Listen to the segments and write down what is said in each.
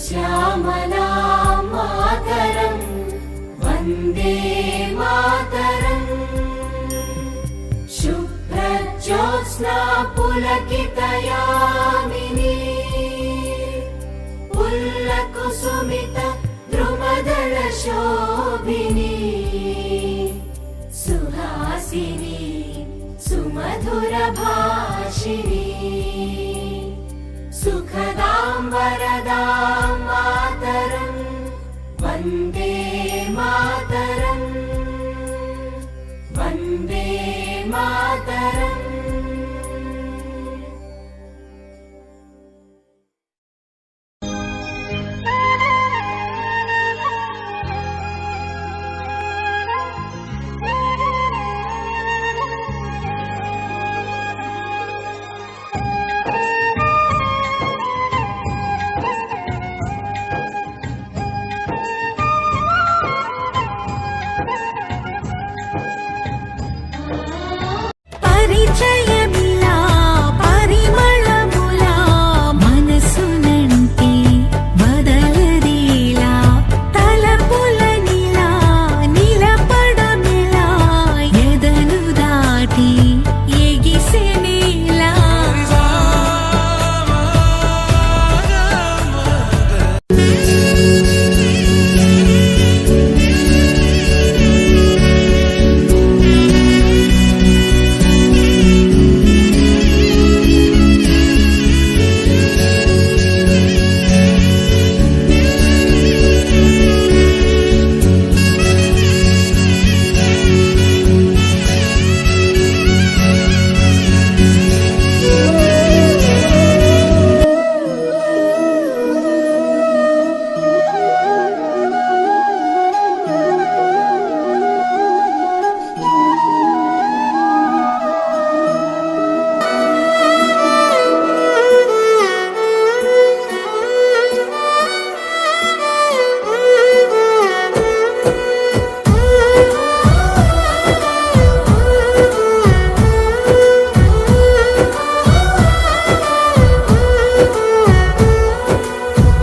శ్యామలా మాతరం వందే మాతరం శుభ్రజ్యోత్స్నా పులకితయామినీ పుల్లకుసుమిత ద్రుమదళ శోభినీ సుహాసినీ సుమధుర భాషిణీ సుఖదాం వరదాం మాతరం వందే మాతరం వందే మాతరం.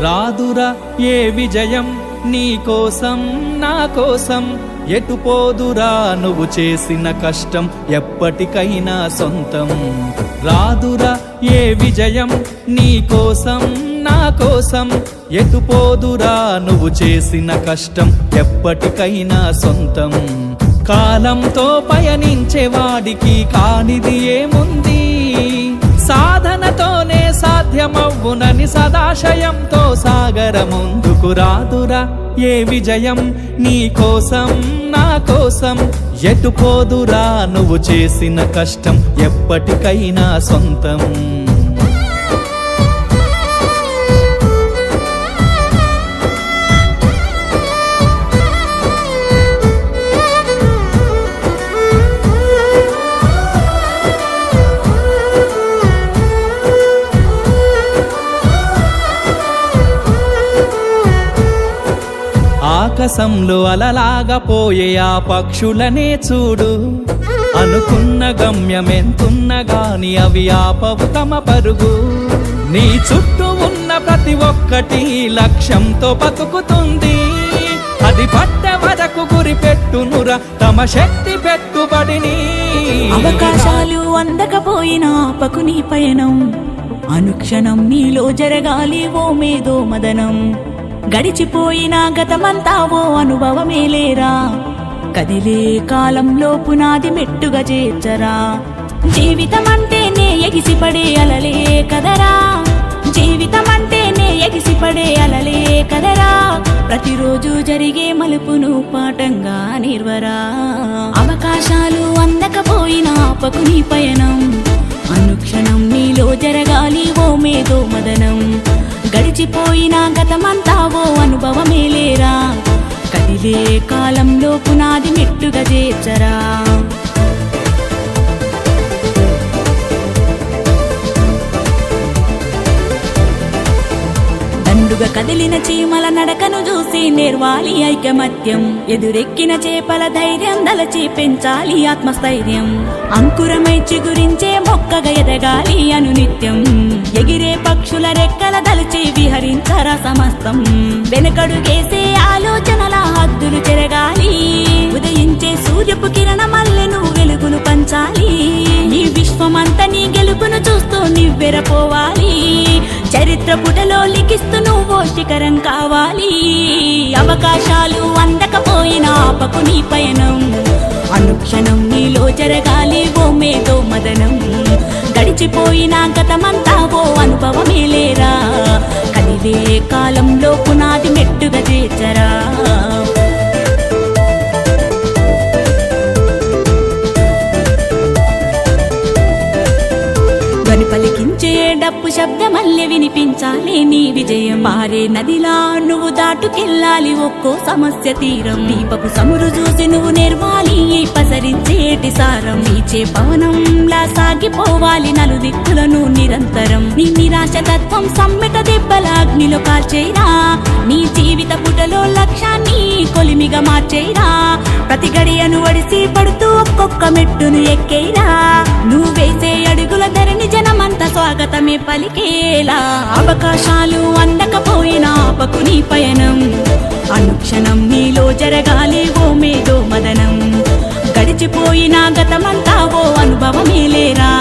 రాదురా ఏ విజయం నీ కోసం నా కోసం ఎటుపోదురా నువ్వు చేసిన కష్టం ఎప్పటికైనా సొంతం. రాదురా ఏ విజయం నీ కోసం నా కోసం ఎటుపోదురా నువ్వు చేసిన కష్టం ఎప్పటికైనా సొంతం. కాలంతో పయనించేవాడికి కానిది ఏముంది, సాధనతోనే సాధ్యమవ్వునని సదాశయంతో సాగర ముందుకు. రాదురా ఏ విజయం నీ కోసం నా కోసం ఎటుపోదురా నువ్వు చేసిన కష్టం ఎప్పటికైనా సొంతం. ఆకాశంలో అలలాగా పోయే ఆ పక్షులనే చూడు, అనుకున్న గమ్యమెంతున్న గాని అవి ఆపవు తమ పరుగు. నీ చుట్టూ ఉన్న ప్రతి ఒక్కటి లక్ష్యంతో బతుకుతుంది, అది పట్టే వరకు గురి పెట్టునురా తమ శక్తి పెట్టుబడిని. అవకాశాలు అందకపోయినా ఆపకు నీ పయనం, అనుక్షణం నీలో జరగాలి ఓ మేధో మదనం. గడిచిపోయిన గతమంతా ఓ అనుభవమేలేరా, కదిలే కాలంలో పునాది మెట్టుగా చేర్చరా. జీవితం అంటేనే ఎగిసిపడే అలలే కదరా, జీవితం అంటేనే ఎగిసిపడే అలలే కదరా. ప్రతిరోజు జరిగే మలుపును పాఠంగా నిర్వరా. అవకాశాలు అందకపోయినా ఆపకు నీ పయనం, అనుక్షణం నీలో జరగాలి ఓ మేధో మదనం. గడిచిపోయిన గతమంతా ఓ అనుభవమేలేరా, కదిలే కాలంలో పునాది మెట్టుగా చేర్చరా. దండుగా కదిలిన చీమల నడకను చూసి నేర్వాలి ఐకమత్యం, ఎదురెక్కిన చేపల ధైర్యం దలచి పెంచాలి ఆత్మస్థైర్యం. అంకురమై చిగురించే మొక్కగా ఎదగాలి అనునిత్యం. ఎగిరే పక్షుల రెక్కల దలిచి విహరించరా సమస్తం వెనకడుగేసే ఆలోచనల హద్దులు చెరగాలి ఉదయించే సూర్యపు కిరణ మల్లెను వెలుగులు పంచాలి ఈ విశ్వమంతా నీ గెలుపును చూస్తూ నివ్వెరపోవాలి చరిత్ర పుటలో లిఖిస్తూ నువ్వో శిఖరం కావాలి అవకాశాలు అందకపోయినా ఆపకు నీ పయనం అనుక్షణం నీలో జరగాలి ఓ మేధో మదనం గడిచిపోయిన గతమంతా ఓ అనుభవమే లేరా కదిలే కాలంలో పునాది మెట్టుగా చేర్చరా ధ్వని పలికించే డప్పు శబ్దమల్లె వినిపించాలి నీ విజయం మారే నదిలా నువ్వు దాటుకెళ్ళాలి ఒక్కో సమస్య తీరం దీపపు సమురు చూసి నువ్వు నేర్వాలి పసరించేటి సారం నీచే పవనంలా సాగిపోవాలి నలుదిక్కులను నిరంతరం నీ నిరాశ తత్వం సమ్మెట దెబ్బల అగ్నిలో కాల్చేరా నీ జీవిత పుటలో లక్ష్యాన్ని కొలిమిగా మార్చేరా ప్రతి గడియను ఒడిసి పడుతూ ఒక్కొక్క మెట్టును ఎక్కేరా నువ్వు వేసే అడుగుల ధరని జనమంతా స్వాగతమే పలికేలా అవకాశాలు అందకపోయినా ఆపకు నీ పయనం అనుక్షణం నీలో జరగాలి ఓ మేధో మదనం గడిచిపోయిన గతమంతా ఓ అనుభవమే లేరా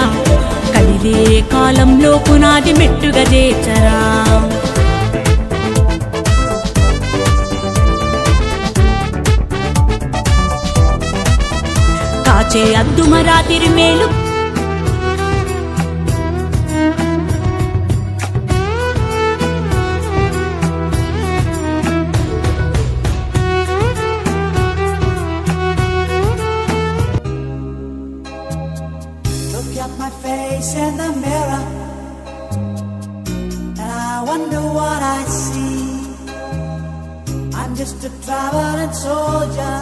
కదిలే కాలంలో పునాది మెట్టుగా చేర్చరా కాచే అద్దుమరాతిరి మేలు Look at my face in the mirror, and I wonder what I see. I'm just a traveling soldier